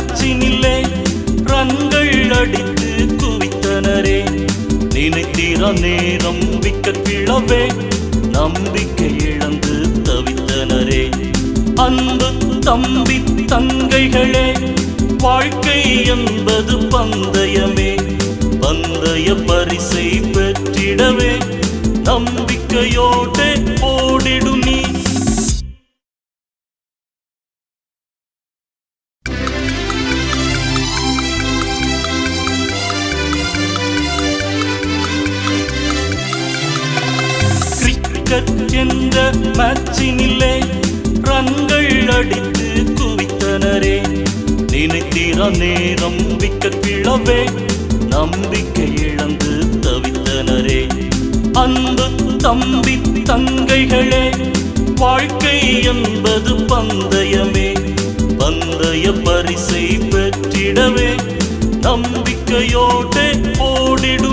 மேட்சினில்லே ரன்கள் அடித்து குவித்தனரே. நினைத்தீர நேரம் விக்கெட் விழவே நம்பிக்கை இழந்து தவித்தனரே. அன்பு தம்பி தங்கைகளே, வாழ்க்கை என்பது பந்தயமே. பந்தய பரிசை பெற்றிடவே நம்பிக்கையோடு ஓடிடு நீ. கிரிக்கெட் என்ற மேட்சினில்லே ரன்கள் அடித்து குவித்தனரே. நினைத்தீர நேரம் விக்கெட் விழவே நம்பிக்கை இழந்து தவித்தனரே. அன்பு தம்பி தங்கைகளே, வாழ்க்கை என்பது பந்தயமே. பந்தய பரிசை பெற்றிடவே நம்பிக்கையோடு ஓடிடு